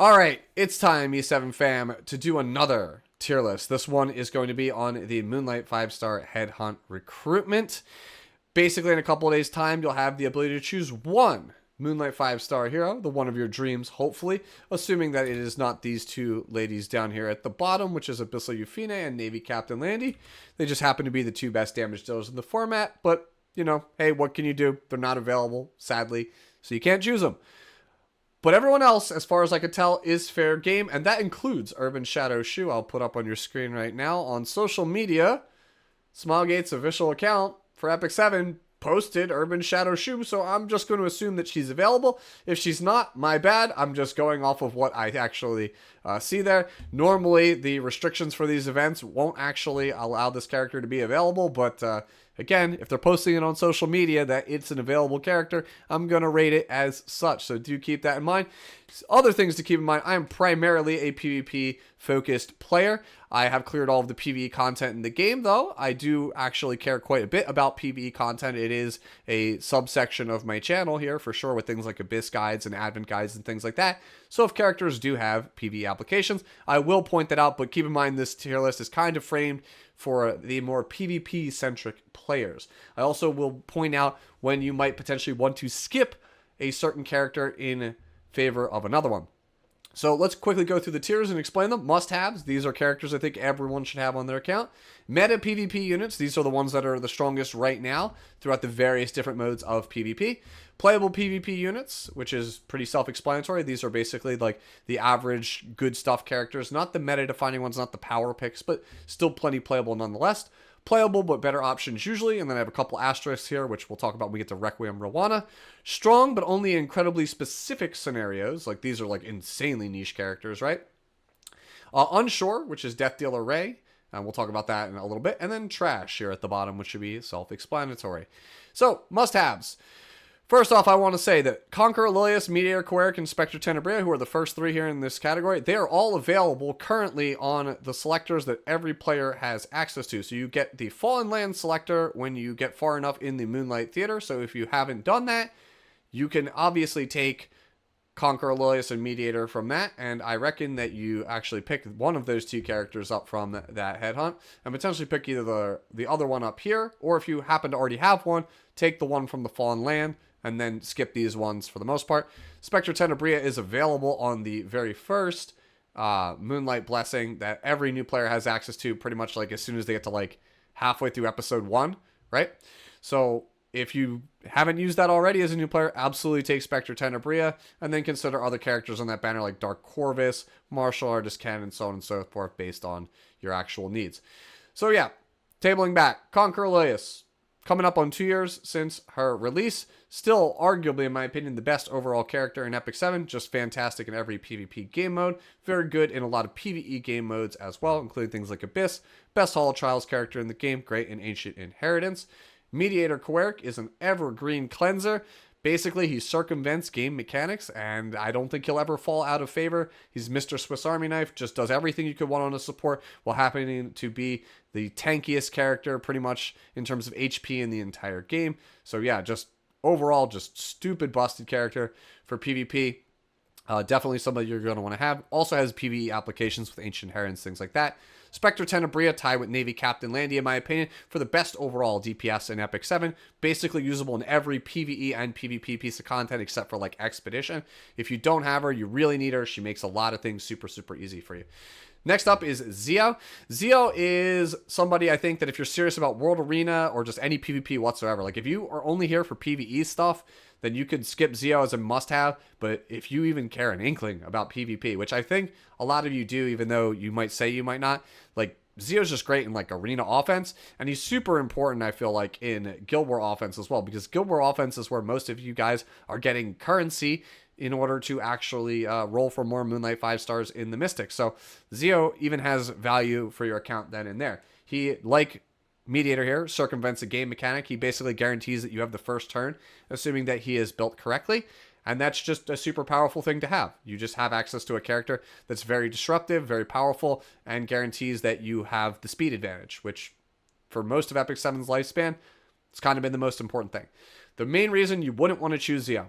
All right, it's time, E7 fam, to do another tier list. This one is going to be on the Moonlight 5-star Headhunt recruitment. Basically, in a couple of days' time, you'll have the ability to choose one Moonlight 5-star hero, the one of your dreams, hopefully, assuming that it is not these two ladies down here at the bottom, which is Abyssal Euphine and Navy Captain Landy. They just happen to be the two best damage dealers in the format, but, you know, hey, what can you do? They're not available, sadly, so you can't choose them. But everyone else, as far as I could tell, is fair game, and that includes Urban Shadow Shoe. I'll put up on your screen right now. On social media, Smilegate's official account for Epic 7 posted Urban Shadow Shoe, so I'm just going to assume that she's available. If she's not, my bad. I'm just going off of what I actually see there. Normally, the restrictions for these events won't actually allow this character to be available, but again, if they're posting it on social media that it's an available character, I'm going to rate it as such. So do keep that in mind. Other things to keep in mind, I am primarily a PvP focused player. I have cleared all of the PvE content in the game, though. I do actually care quite a bit about PvE content. It is a subsection of my channel here, for sure, with things like Abyss guides and Advent guides and things like that. So if characters do have PvE applications, I will point that out, but keep in mind this tier list is kind of framed for the more PvP-centric players. I also will point out when you might potentially want to skip a certain character in favor of another one. So let's quickly go through the tiers and explain them. Must-haves, these are characters I think everyone should have on their account. Meta PvP units, these are the ones that are the strongest right now throughout the various different modes of PvP. Playable PvP units, which is pretty self-explanatory. These are basically like the average good stuff characters, not the meta-defining ones, not the power picks, but still plenty playable nonetheless. Playable, but better options usually. And then I have a couple asterisks here, which we'll talk about when we get to Requiem Rowana. Strong, but only in incredibly specific scenarios. Like, these are, like, insanely niche characters, right? Unsure, which is Death Dealer Ray. And we'll talk about that in a little bit. And then Trash here at the bottom, which should be self-explanatory. So, must-haves. First off, I want to say that Conqueror, Lilius, Mediator, Queric, and Spectre Tenebria, who are the first three here in this category, they are all available currently on the selectors that every player has access to. So you get the Fallen Land selector when you get far enough in the Moonlight Theater. So if you haven't done that, you can obviously take Conqueror, Lilius, and Mediator from that, and I reckon that you actually pick one of those two characters up from that Headhunt, and potentially pick either the other one up here, or if you happen to already have one, take the one from the Fallen Land, and then skip these ones for the most part. Spectre Tenebria is available on the very first Moonlight Blessing that every new player has access to pretty much like as soon as they get to like halfway through episode 1, right? So if you haven't used that already as a new player, absolutely take Spectre Tenebria, and then consider other characters on that banner like Dark Corvus, Martial Artist Ken, and so on and so forth based on your actual needs. So yeah, tabling back, Conqueror Lilius, coming up on 2 years since her release. Still, arguably, in my opinion, the best overall character in Epic 7. Just fantastic in every PvP game mode. Very good in a lot of PvE game modes as well, including things like Abyss. Best Hall of Trials character in the game. Great in Ancient Inheritance. Mediator Queric is an evergreen cleanser. Basically, he circumvents game mechanics, and I don't think he'll ever fall out of favor. He's Mr. Swiss Army Knife, just does everything you could want on a support, while happening to be the tankiest character, pretty much, in terms of HP in the entire game. So yeah, just overall, just stupid busted character for PvP. Definitely somebody you're going to want to have. Also has PvE applications with Ancient Inheritance, things like that. Spectre Tenebria tied with Navy Captain Landy, in my opinion, for the best overall DPS in Epic 7. Basically usable in every PvE and PvP piece of content except for like Expedition. If you don't have her, you really need her. She makes a lot of things super, super easy for you. Next up is Zio. Zio is somebody I think that if you're serious about World Arena or just any PvP whatsoever, like if you are only here for PvE stuff, then you could skip Zio as a must-have. But if you even care an inkling about PvP, which I think a lot of you do, even though you might say you might not, like Zio's just great in like arena offense, and he's super important, I feel like, in Guild War offense as well, because Guild War offense is where most of you guys are getting currency in order to actually roll for more Moonlight 5 stars in the Mystics. So Zio even has value for your account then and there. He, like Mediator here, circumvents a game mechanic. He basically guarantees that you have the first turn, assuming that he is built correctly. And that's just a super powerful thing to have. You just have access to a character that's very disruptive, very powerful, and guarantees that you have the speed advantage, which for most of Epic 7's lifespan, it's kind of been the most important thing. The main reason you wouldn't want to choose Zio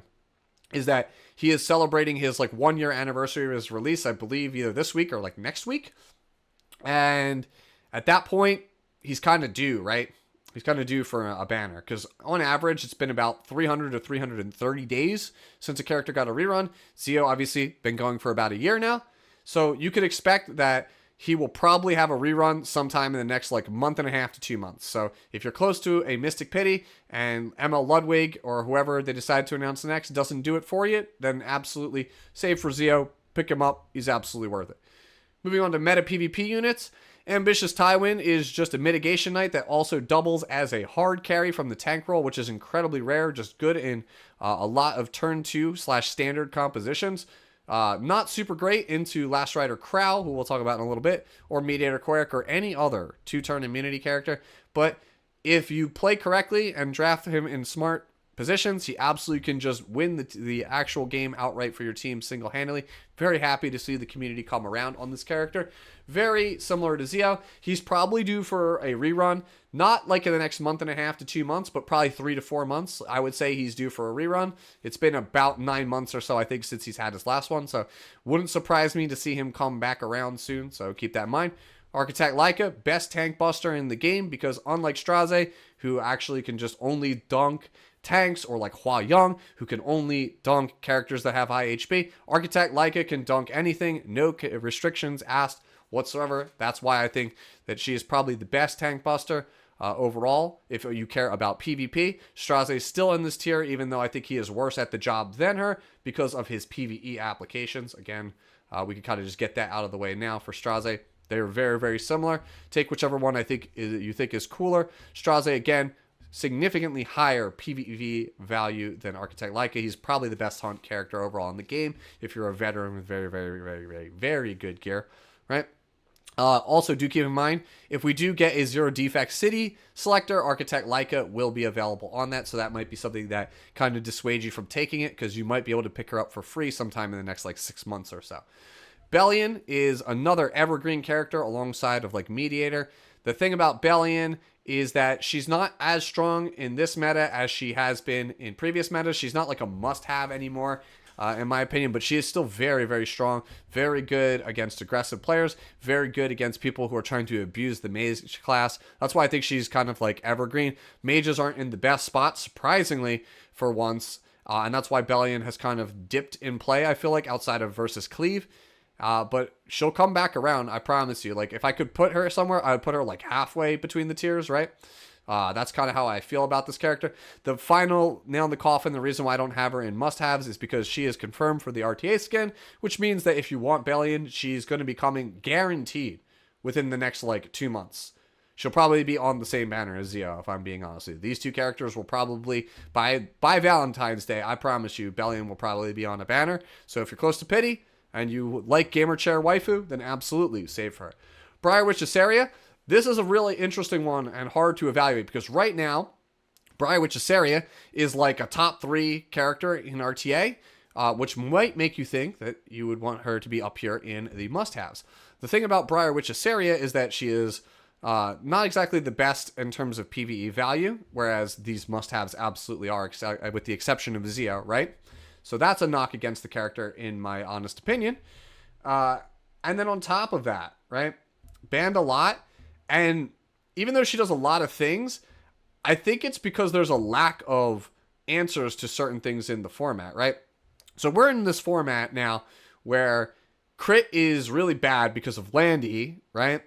is that He is celebrating his like 1 year anniversary of his release, I believe either this week or like next week. And at that point, he's kind of due, right? He's kind of due for a banner because on average, it's been about 300 to 330 days since a character got a rerun. Zio obviously been going for about a year now. So you could expect that he will probably have a rerun sometime in the next like month and a half to 2 months. So if you're close to a Mystic Pity and ML Ludwig or whoever they decide to announce next doesn't do it for you, then absolutely save for Zio, pick him up. He's absolutely worth it. Moving on to meta PvP units. Ambitious Tywin is just a mitigation knight that also doubles as a hard carry from the tank role, which is incredibly rare, just good in a lot of turn 2/standard compositions. Not super great into Last Rider Crow, who we'll talk about in a little bit, or Mediator Cleric, or any other 2-turn immunity character. But if you play correctly and draft him in smart positions, he absolutely can just win the actual game outright for your team single-handedly. Very happy to see the community come around on this character. Very similar to Zio. He's probably due for a rerun, not like in the next month and a half to 2 months, but probably 3 to 4 months. I would say he's due for a rerun. It's been about 9 months or so, I think, since he's had his last one, so wouldn't surprise me to see him come back around soon, so keep that in mind. Architect Leica, best tank buster in the game because unlike Straze, who actually can just only dunk tanks, or like Hua Young, who can only dunk characters that have high HP, Architect Leica can dunk anything, no restrictions asked whatsoever. That's why I think that she is probably the best tank buster overall, if you care about PvP. Straze is still in this tier, even though I think he is worse at the job than her because of his PvE applications. Again, we can kind of just get that out of the way now for Straze. They're very, very similar. Take whichever one I think you think is cooler. Straze, again, significantly higher PvE value than Architect Leica. He's probably the best hunt character overall in the game if you're a veteran with very, very, very, very, very good gear, right? Also, do keep in mind, if we do get a zero defect city selector, Architect Leica will be available on that, so that might be something that kind of dissuades you from taking it, because you might be able to pick her up for free sometime in the next like 6 months or so. Bellion is another evergreen character alongside of like Mediator. The thing about Bellion is that she's not as strong in this meta as she has been in previous metas. She's not like a must-have anymore, in my opinion, but she is still very, very strong, very good against aggressive players, very good against people who are trying to abuse the mage class. That's why I think she's kind of like evergreen. Mages aren't in the best spot, surprisingly, for once, and that's why Bellion has kind of dipped in play, I feel like, outside of versus Cleave. But she'll come back around, I promise you. Like, if I could put her somewhere, I would put her like halfway between the tiers, right? That's kind of how I feel about this character. The final nail in the coffin, the reason why I don't have her in must-haves is because she is confirmed for the RTA skin, which means that if you want Bellion, she's going to be coming guaranteed within the next like 2 months. She'll probably be on the same banner as Zio, if I'm being honest with you. These two characters will probably, by Valentine's Day, I promise you, Bellion will probably be on a banner. So if you're close to Pity, and you like Gamer Chair Waifu, then absolutely save her. Brier Witchesaria, this is a really interesting one and hard to evaluate because right now, Brier Witchesaria is like a top 3 character in RTA, which might make you think that you would want her to be up here in the must-haves. The thing about Brier Witchesaria is that she is not exactly the best in terms of PvE value, whereas these must-haves absolutely are, with the exception of Zio, right? So that's a knock against the character, in my honest opinion. And then on top of that, right, banned a lot. And even though she does a lot of things, I think it's because there's a lack of answers to certain things in the format, right? So we're in this format now where crit is really bad because of Landy, right?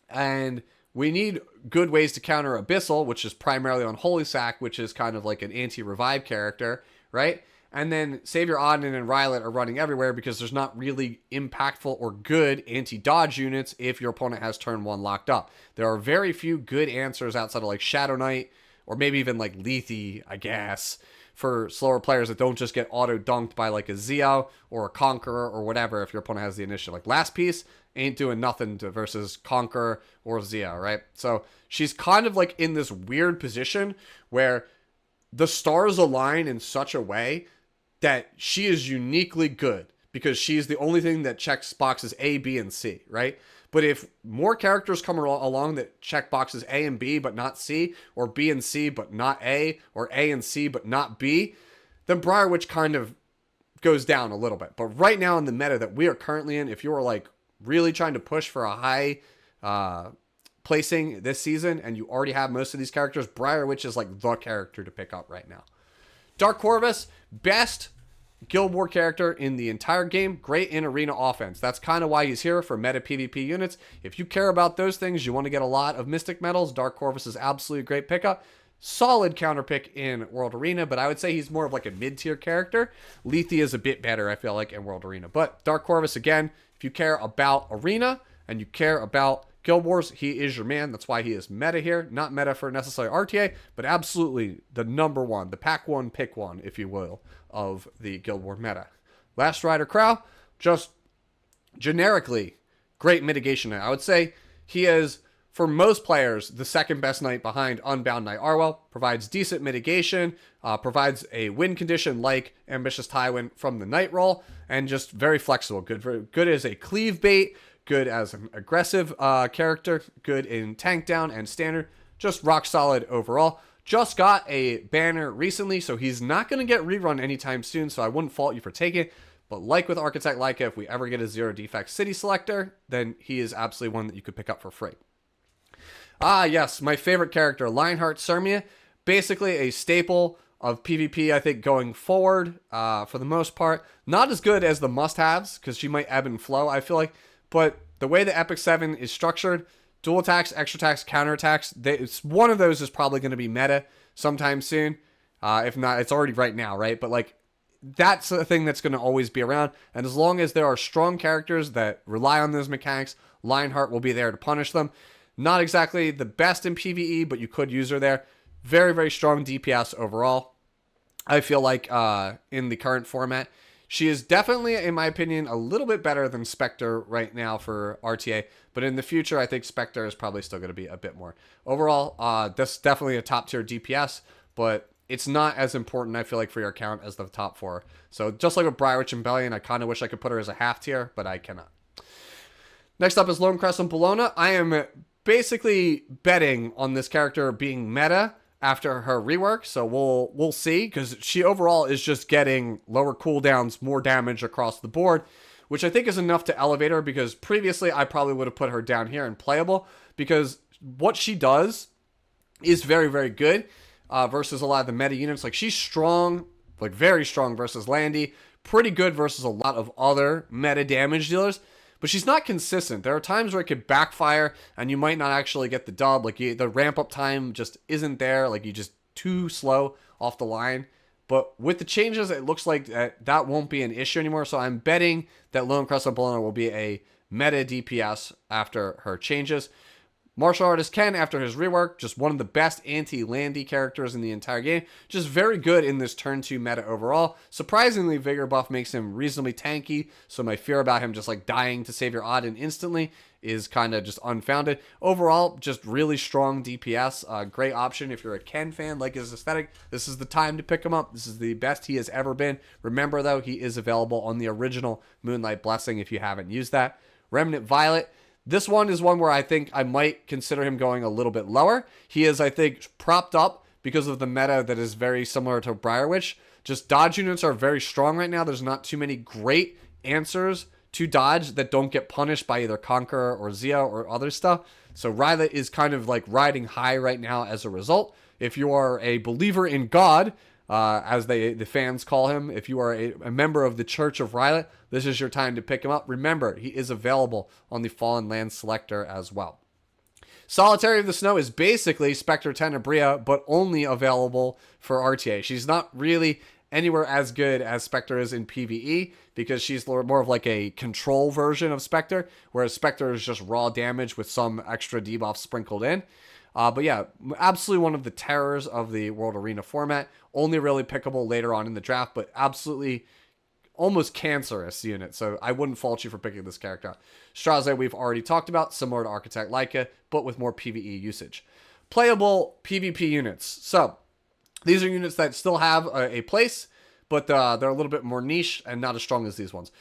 And we need good ways to counter Abyssal, which is primarily on Holy Sack, which is kind of like an anti-revive character, right? And then Savior Odin and Rylet are running everywhere because there's not really impactful or good anti-dodge units if your opponent has turn 1 locked up. There are very few good answers outside of like Shadow Knight or maybe even like Lethe, I guess, for slower players that don't just get auto-dunked by like a Zio or a Conqueror or whatever if your opponent has the initiative. Like Last Piece ain't doing nothing versus Conqueror or Zio, right? So she's kind of like in this weird position where the stars align in such a way that she is uniquely good because she's the only thing that checks boxes A, B, and C, right? But if more characters come along that check boxes A and B but not C, or B and C but not A, or A and C but not B, then Brier Witch kind of goes down a little bit. But right now in the meta that we are currently in, if you are like really trying to push for a high placing this season and you already have most of these characters, Brier Witch is like the character to pick up right now. Dark Corvus, best Guild War character in the entire game. Great in arena offense. That's kind of why he's here, for meta PvP units. If you care about those things, you want to get a lot of Mystic Metals, Dark Corvus is absolutely a great pickup. Solid counter pick in World Arena, but I would say he's more of like a mid-tier character. Lethe is a bit better, I feel like, in World Arena. But Dark Corvus, again, if you care about Arena and you care about Guild Wars, he is your man. That's why he is meta here. Not meta for necessarily RTA, but absolutely the number one, the pack one, pick one, if you will, of the Guild War meta. Last Rider Crow, just generically great mitigation. I would say he is, for most players, the second best knight behind Unbound Knight Arwell. Provides decent mitigation, provides a win condition like Ambitious Tywin from the knight roll, and just very flexible. Good as a cleave bait, good as an aggressive character, good in tank down and standard. Just rock solid overall. Just got a banner recently, so he's not going to get rerun anytime soon, so I wouldn't fault you for taking it. But like with Architect Leica, if we ever get a zero defect city selector, then he is absolutely one that you could pick up for free. Yes, my favorite character, Lionheart Sirmia. Basically a staple of PvP, I think, going forward for the most part. Not as good as the must-haves, because she might ebb and flow, I feel like. But the way the Epic 7 is structured, dual attacks, extra attacks, counter attacks, one of those is probably going to be meta sometime soon. If not, it's already right now, right? But like, that's a thing that's going to always be around. And as long as there are strong characters that rely on those mechanics, Lionheart will be there to punish them. Not exactly the best in PvE, but you could use her there. Very, very strong DPS overall. I feel like in the current format, she is definitely, in my opinion, a little bit better than Spectre right now for RTA. But in the future, I think Spectre is probably still going to be a bit more. Overall, this is definitely a top tier DPS, but it's not as important, I feel like, for your account as the top 4. So just like with Brier Witch and Bellion, I kind of wish I could put her as a half tier, but I cannot. Next up is Lone Crescent Bologna. I am basically betting on this character being meta after her rework, so we'll see, because she overall is just getting lower cooldowns, more damage across the board, which I think is enough to elevate her, because previously I probably would have put her down here in playable, because what she does is very, very good versus a lot of the meta units. Like, she's strong, like very strong versus Landy, pretty good versus a lot of other meta damage dealers, but she's not consistent. There are times where it could backfire and you might not actually get the dub. Like, the ramp up time just isn't there. Like, you just too slow off the line. But with the changes, it looks like that won't be an issue anymore. So I'm betting that Lone Crescent Bologna will be a meta DPS after her changes. Martial Artist Ken, after his rework, just one of the best anti-Landy characters in the entire game. Just very good in this turn 2 meta overall. Surprisingly, Vigor buff makes him reasonably tanky, so my fear about him just like dying to save your Odin instantly is kind of just unfounded. Overall, just really strong DPS. Great option if you're a Ken fan, like his aesthetic. This is the time to pick him up. This is the best he has ever been. Remember, though, he is available on the original Moonlight Blessing if you haven't used that. Remnant Violet. This one is one where I think I might consider him going a little bit lower. He is, I think, propped up because of the meta that is very similar to Brier Witch. Just dodge units are very strong right now. There's not too many great answers to dodge that don't get punished by either Conqueror or Zia or other stuff. So Ryla is kind of like riding high right now as a result. If you are a believer in God, as the fans call him, if you are a member of the Church of Ryla, this is your time to pick him up. Remember, he is available on the Fallen Land Selector as well. Solitary of the Snow is basically Spectre Tenebria, but only available for RTA. She's not really anywhere as good as Spectre is in PvE, because she's more of like a control version of Spectre, whereas Spectre is just raw damage with some extra debuffs sprinkled in. But yeah, absolutely one of the terrors of the World Arena format. Only really pickable later on in the draft, but absolutely almost cancerous unit. So I wouldn't fault you for picking this character out. Straze we've already talked about, similar to Architect Leica, but with more PvE usage. Playable PvP units. So these are units that still have a place, but they're a little bit more niche and not as strong as these ones.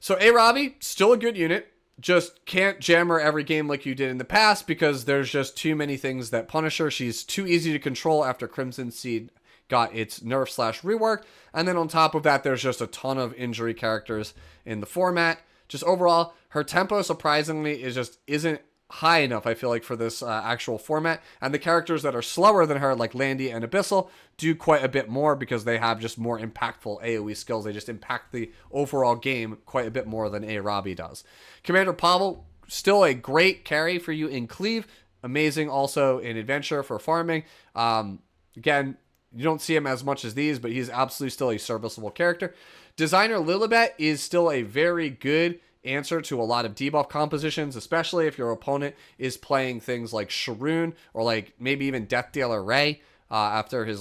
So Arabi, still a good unit. Just can't jam her every game like you did in the past, because there's just too many things that punish her. She's too easy to control after Crimson Seed got its nerf slash rework. And then on top of that, there's just a ton of injury characters in the format. Just overall, her tempo surprisingly isn't high enough, I feel like, for this actual format. And the characters that are slower than her, like Landy and Abyssal, do quite a bit more because they have just more impactful AoE skills. They just impact the overall game quite a bit more than a Robbie does. Commander Pavel, still a great carry for you in Cleave. Amazing also in Adventure for farming. Again, you don't see him as much as these, but he's absolutely still a serviceable character. Designer Lilibet is still a very good answer to a lot of debuff compositions, especially if your opponent is playing things like Sharoon or like maybe even Death Dealer Ray after his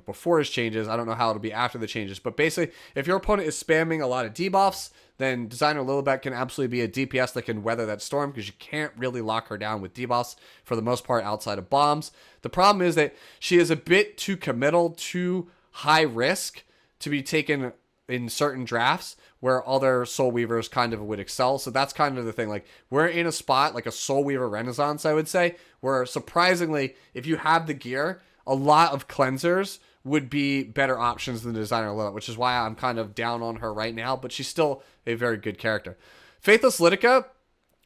before his changes. I don't know how it'll be after the changes, but basically if your opponent is spamming a lot of debuffs, then Designer Lilibet can absolutely be a DPS that can weather that storm because you can't really lock her down with debuffs for the most part outside of bombs. The problem is that she is a bit too committal, too high risk to be taken in certain drafts where other Soul Weavers kind of would excel. So that's kind of the thing. Like, we're in a spot like a Soul Weaver Renaissance, I would say, where surprisingly, if you have the gear, a lot of cleansers would be better options than Designer Lilith, which is why I'm kind of down on her right now, but she's still a very good character. Faithless Litica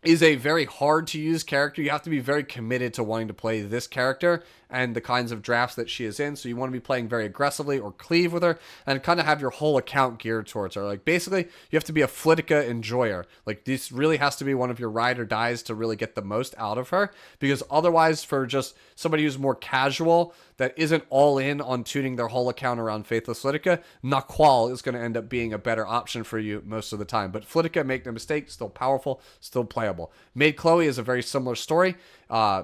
is a very hard to use character. You have to be very committed to wanting to play this character and the kinds of drafts that she is in. So you want to be playing very aggressively or cleave with her and kind of have your whole account geared towards her. Like, basically, you have to be a Flitica enjoyer. Like, this really has to be one of your ride or dies to really get the most out of her, because otherwise, for just somebody who's more casual that isn't all in on tuning their whole account around Faithless Flitica, Naqual is going to end up being a better option for you most of the time. But Flitica, make no mistake, still powerful, still playable. Maid Chloe is a very similar story.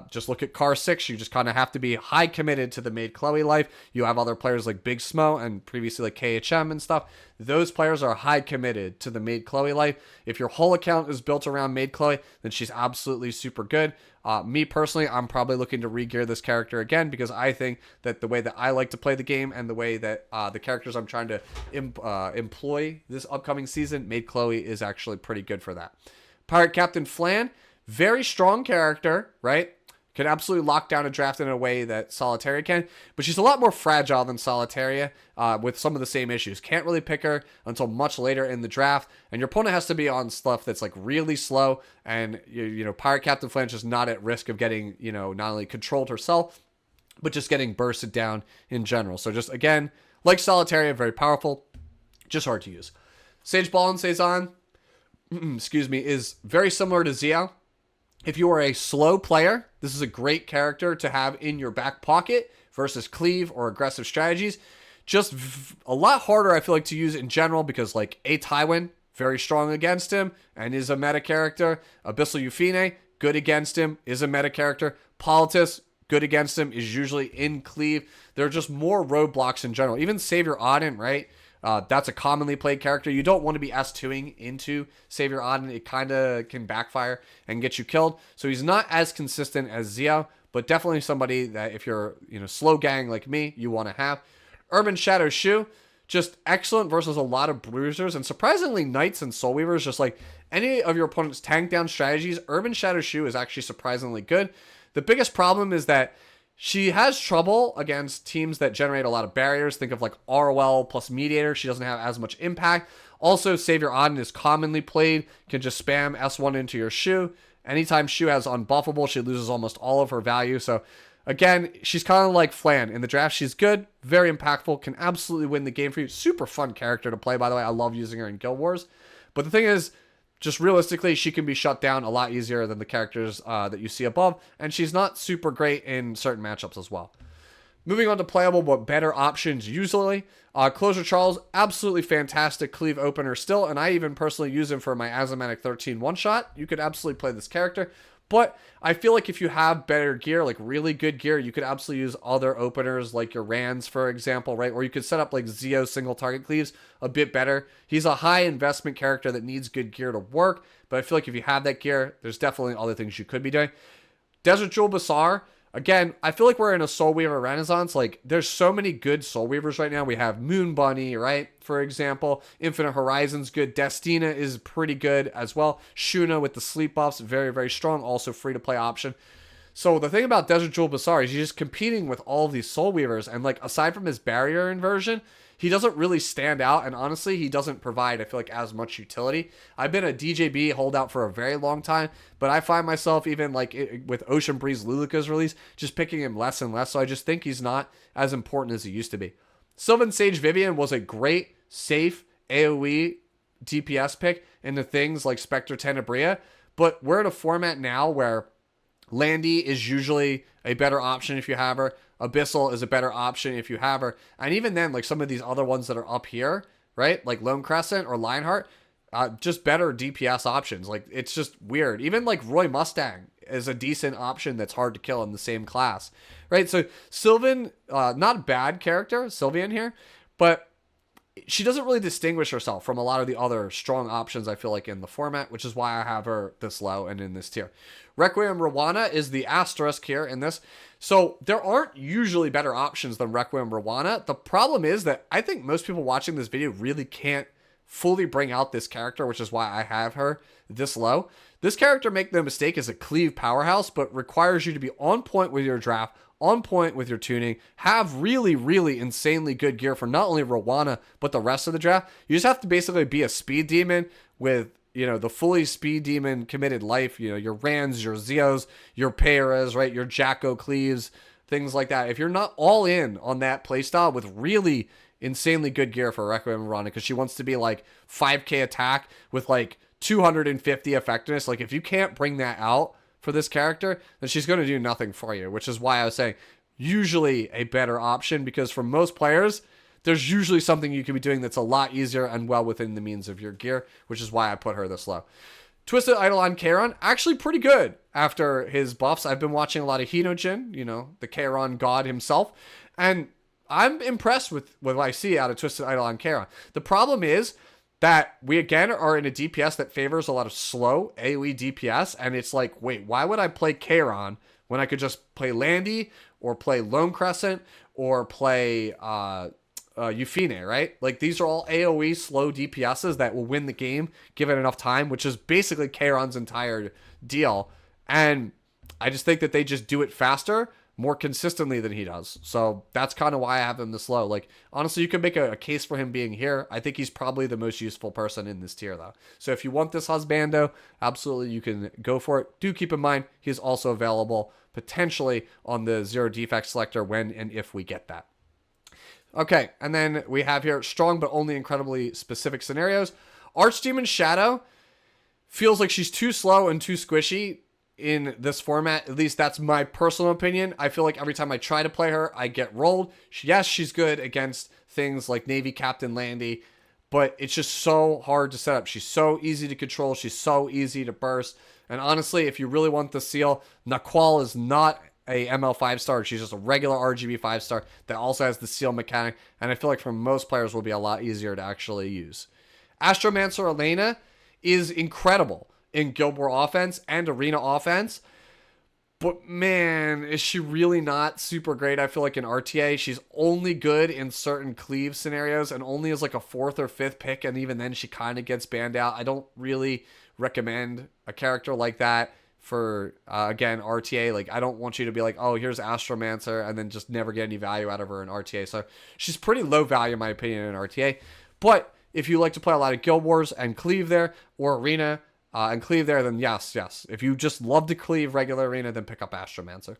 Just look at Car 6. You just kind of have to be high committed to the Maid Chloe life. You have other players like Big Smo and previously like KHM and stuff. Those players are high committed to the Maid Chloe life. If your whole account is built around Maid Chloe, then she's absolutely super good. Me personally, I'm probably looking to re-gear this character again because I think that the way that I like to play the game and the way that the characters I'm trying to employ this upcoming season, Maid Chloe is actually pretty good for that. Pirate Captain Flan, very strong character, right? Can absolutely lock down a draft in a way that Solitaria can, but she's a lot more fragile than Solitaria with some of the same issues. Can't really pick her until much later in the draft, and your opponent has to be on stuff that's like really slow, and you know, Pirate Captain Flange is not at risk of getting, you know, not only controlled herself, but just getting bursted down in general. So just, again, like Solitaria, very powerful, just hard to use. Sage Ball and Saison, excuse me, is very similar to Xiao. If you are a slow player, this is a great character to have in your back pocket versus cleave or aggressive strategies. Just a lot harder, I feel like, to use in general because, like, a Tywin, very strong against him and is a meta character. Abyssal Euphine, good against him, is a meta character. Politis, good against him, is usually in cleave. There are just more roadblocks in general. Even Savior Auden, right? That's a commonly played character. You don't want to be S2ing into Savior Auden. It kind of can backfire and get you killed. So he's not as consistent as Xiao, but definitely somebody that if you're, you know, slow gang like me, you want to have. Urban Shadow Shu, just excellent versus a lot of bruisers. And surprisingly, Knights and Soul Weavers, just like any of your opponent's tank down strategies, Urban Shadow Shu is actually surprisingly good. The biggest problem is that she has trouble against teams that generate a lot of barriers. Think of like ROL plus Mediator. She doesn't have as much impact. Also, Savior Auden is commonly played. Can just spam S1 into your Shu. Anytime Shu has unbuffable, she loses almost all of her value. So, again, she's kind of like Flan. In the draft, she's good. Very impactful. Can absolutely win the game for you. Super fun character to play, by the way. I love using her in Guild Wars. But the thing is, just realistically, she can be shut down a lot easier than the characters that you see above, and she's not super great in certain matchups as well. Moving on to playable but better options usually. Closure Charles, absolutely fantastic cleave opener still, and I even personally use him for my Azimatic 13 one-shot. You could absolutely play this character, but I feel like if you have better gear, like really good gear, you could absolutely use other openers like your Rands, for example, right? Or you could set up like Zio single target cleaves a bit better. He's a high investment character that needs good gear to work, but I feel like if you have that gear, there's definitely other things you could be doing. Desert Jewel Basar, again, I feel like we're in a Soul Weaver renaissance. Like, there's so many good Soul Weavers right now. We have Moon Bunny, right? For example, Infinite Horizon's good. Destina is pretty good as well. Shuna with the sleep buffs, very, very strong. Also free to play option. So the thing about Desert Jewel Basar is he's just competing with all of these Soul Weavers, and like aside from his barrier inversion, he doesn't really stand out, and honestly, he doesn't provide, I feel like, as much utility. I've been a DJB holdout for a very long time, but I find myself even like with Ocean Breeze Luluka's release, just picking him less and less, so I just think he's not as important as he used to be. Sylvan Sage Vivian was a great, safe AoE DPS pick into things like Spectre Tenebria, but we're in a format now where Landy is usually a better option if you have her. Abyssal is a better option if you have her. And even then, like some of these other ones that are up here, right? Like Lone Crescent or Lionheart, just better DPS options. Like, it's just weird. Even like Roy Mustang is a decent option that's hard to kill in the same class, right? So Sylvan, not a bad character, Sylvian here, but she doesn't really distinguish herself from a lot of the other strong options, I feel like, in the format, which is why I have her this low and in this tier. Requiem Rwana is the asterisk here in this. So there aren't usually better options than Requiem Rwana. The problem is that I think most people watching this video really can't fully bring out this character, which is why I have her this low. This character, make no mistake, is a cleave powerhouse, but requires you to be on point with your draft, on point with your tuning, have really, really insanely good gear for not only Rwana, but the rest of the draft. You just have to basically be a speed demon with, you know, the fully speed demon committed life, you know, your Rands, your Zeos, your Pairas, right? Your Jacko Cleaves, things like that. If you're not all in on that playstyle with really insanely good gear for Requiem Rwana, because she wants to be like 5k attack with like 250 effectiveness, like if you can't bring that out for this character, then she's going to do nothing for you, which is why I was saying usually a better option, because for most players, there's usually something you can be doing that's a lot easier and well within the means of your gear, which is why I put her this low. Twisted Eidolon Charon, actually pretty good after his buffs. I've been watching a lot of Hinojin, you know, the Charon god himself, and I'm impressed with what I see out of Twisted Eidolon Charon. The problem is that we again are in a DPS that favors a lot of slow AoE DPS, and it's like, wait, why would I play Charon when I could just play Landy or play Lone Crescent or play Euphine, right? Like, these are all AoE slow DPSs that will win the game given enough time, which is basically Charon's entire deal. And I just think that they just do it faster, more consistently than he does. So that's kind of why I have him this low. Like, honestly, you could make a case for him being here. I think he's probably the most useful person in this tier, though. So if you want this husbando, absolutely you can go for it. Do keep in mind, he's also available potentially on the zero defect selector when and if we get that. Okay, and then we have here strong but only incredibly specific scenarios. Archdemon Shadow feels like she's too slow and too squishy in this format. At least that's my personal opinion. I feel like every time I try to play her, I get rolled. Yes, she's good against things like Navy Captain Landy, but it's just so hard to set up. She's so easy to control. She's so easy to burst. And honestly, if you really want the seal, Naqual is not a ML5 star. She's just a regular RGB 5 star that also has the seal mechanic. And I feel like for most players will be a lot easier to actually use. Astromancer Elena is incredible in Guild War offense and arena offense, but man, is she really not super great. I feel like in RTA, she's only good in certain cleave scenarios and only as like a 4th or 5th pick, and even then she kind of gets banned out. I don't really recommend a character like that for, again, RTA. Like, I don't want you to be like, oh, here's Astromancer, and then just never get any value out of her in RTA. So she's pretty low value, in my opinion, in RTA. But if you like to play a lot of Guild Wars and cleave there, or arena, and cleave there, then yes. If you just love to cleave regular arena, then pick up Astromancer.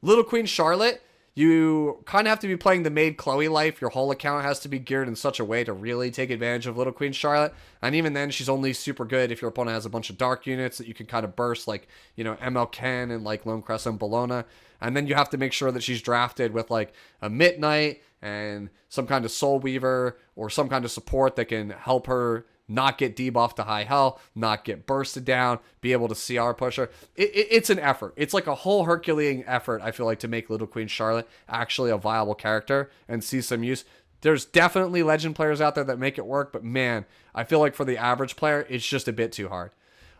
Little Queen Charlotte, you kind of have to be playing the Maid Chloe life. Your whole account has to be geared in such a way to really take advantage of Little Queen Charlotte. And even then, she's only super good if your opponent has a bunch of dark units that you can kind of burst, like, you know, ML Ken and like Lone Crescent Bologna. And then you have to make sure that she's drafted with like a Midnight and some kind of Soul Weaver or some kind of support that can help her not get debuffed to high hell, not get bursted down, be able to CR push her. It's an effort. It's like a whole Herculean effort, I feel like, to make Little Queen Charlotte actually a viable character and see some use. There's definitely legend players out there that make it work, but man, I feel like for the average player, it's just a bit too hard.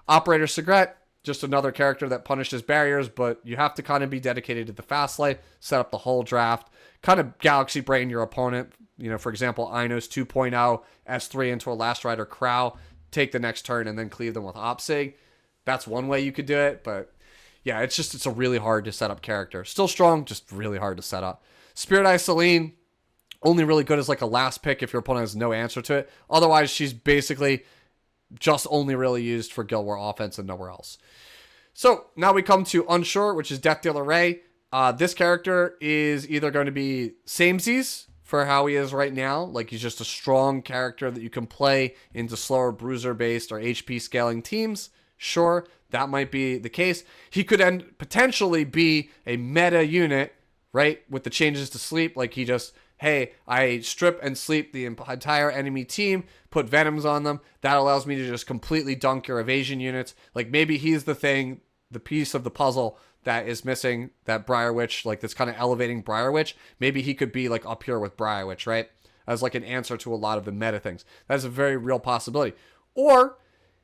Operator Segret, just another character that punishes barriers, but you have to kind of be dedicated to the fast lane, set up the whole draft, kind of galaxy brain your opponent. You know, for example, Inos 2.0, S3 into a Last Rider Crow, take the next turn and then cleave them with Opsig. That's one way you could do it, but yeah, it's a really hard to set up character. Still strong, just really hard to set up. Spirit Eye Celine, only really good as like a last pick if your opponent has no answer to it. Otherwise, she's basically just only really used for Guild War offense and nowhere else. So now we come to Unsure, which is Death Dealer Ray. This character is either going to be samesies for how he is right now. Like, he's just a strong character that you can play into slower bruiser-based or HP scaling teams. Sure, that might be the case. He could potentially be a meta unit, right, with the changes to sleep. Like, he just, hey, I strip and sleep the entire enemy team, put Venoms on them. That allows me to just completely dunk your evasion units. Like, maybe he's the thing, the piece of the puzzle that is missing, that Brier Witch, like that's kind of elevating Brier Witch. Maybe he could be like up here with Brier Witch, right? As like an answer to a lot of the meta things. That's a very real possibility. Or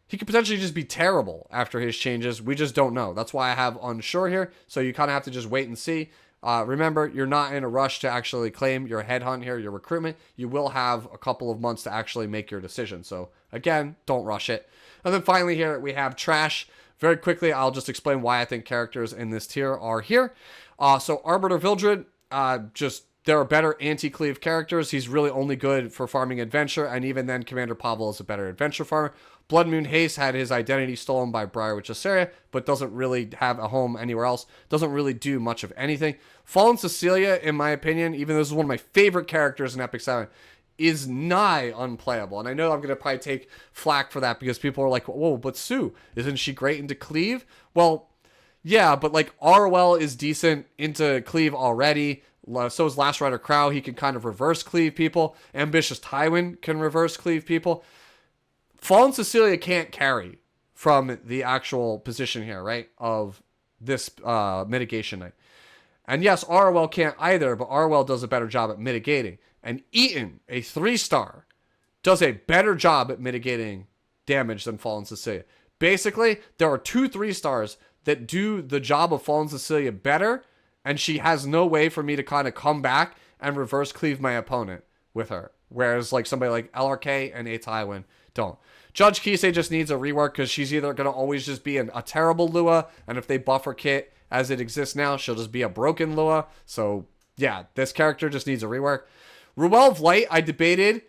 he could potentially just be terrible after his changes. We just don't know. That's why I have Unsure here. So you kind of have to just wait and see. Remember, you're not in a rush to actually claim your Headhunt here, your recruitment. You will have a couple of months to actually make your decision. So again, don't rush it. And then finally here we have Trash. Very quickly, I'll just explain why I think characters in this tier are here. So Arbiter Vildred, there are better anti-cleave characters. He's really only good for farming adventure, and even then, Commander Pavel is a better adventure farmer. Blood Moon Haste had his identity stolen by Brier Witch Assyria, but doesn't really have a home anywhere else. Doesn't really do much of anything. Fallen Cecilia, in my opinion, even though this is one of my favorite characters in Epic 7, is nigh unplayable. And I know I'm going to probably take flack for that because people are like, whoa, but Sue, isn't she great into cleave? Well, yeah, but like ROL is decent into cleave already. So is Last Rider Crow. He can kind of reverse cleave people. Ambitious Tywin can reverse cleave people. Fallen Cecilia can't carry from the actual position here, right, of this mitigation knight. And yes, ROL can't either, but ROL does a better job at mitigating. And Eaton, a 3-star, does a better job at mitigating damage than Fallen Cecilia. Basically, there are 2 3-stars that do the job of Fallen Cecilia better, and she has no way for me to kind of come back and reverse cleave my opponent with her. Whereas like somebody like LRK and A Tywin don't. Judge Kisei just needs a rework because she's either going to always just be a terrible Lua, and if they buff her kit as it exists now, she'll just be a broken Lua. So yeah, this character just needs a rework. Ruel of Light, I debated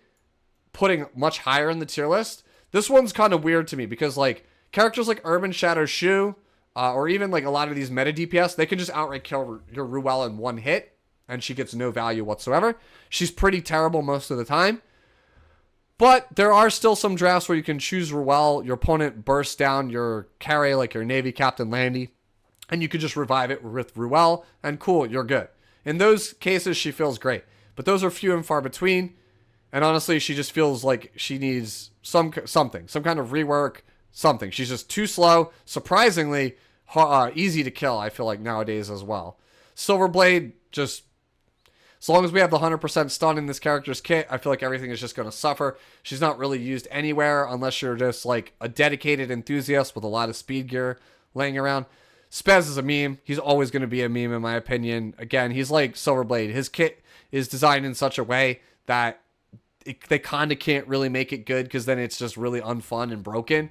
putting much higher in the tier list. This one's kind of weird to me because like characters like Urban Shadow Shu, or even like a lot of these meta DPS, they can just outright kill your Ruel in one hit and she gets no value whatsoever. She's pretty terrible most of the time. But there are still some drafts where you can choose Ruel, your opponent bursts down your carry like your Navy Captain Landy, and you could just revive it with Ruel, and cool, you're good. In those cases, she feels great. But those are few and far between. And honestly, she just feels like she needs something, some kind of rework, something. She's just too slow. Surprisingly, easy to kill, I feel like, nowadays as well. Silverblade, just as long as we have the 100% stun in this character's kit, I feel like everything is just going to suffer. She's not really used anywhere unless you're just like a dedicated enthusiast with a lot of speed gear laying around. Spez is a meme. He's always going to be a meme in my opinion. Again, he's like Silverblade. His kit is designed in such a way that they kind of can't really make it good because then it's just really unfun and broken.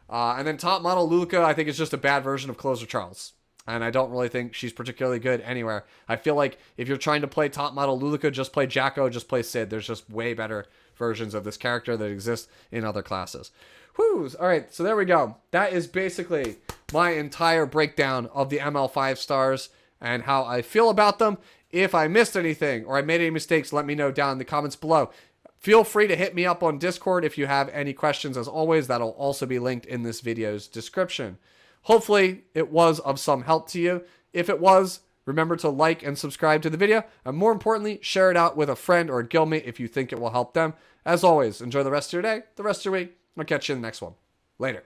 And then top model Luluka, I think is just a bad version of Closer Charles. And I don't really think she's particularly good anywhere. I feel like if you're trying to play top model Luluka, just play Jacko, just play Sid. There's just way better versions of this character that exist in other classes. Whew. All right, so there we go. That is basically my entire breakdown of the ML5 stars and how I feel about them. If I missed anything or I made any mistakes, let me know down in the comments below. Feel free to hit me up on Discord if you have any questions. As always, that'll also be linked in this video's description. Hopefully, it was of some help to you. If it was, remember to like and subscribe to the video. And more importantly, share it out with a friend or a guildmate if you think it will help them. As always, enjoy the rest of your day, the rest of your week. I'll catch you in the next one. Later.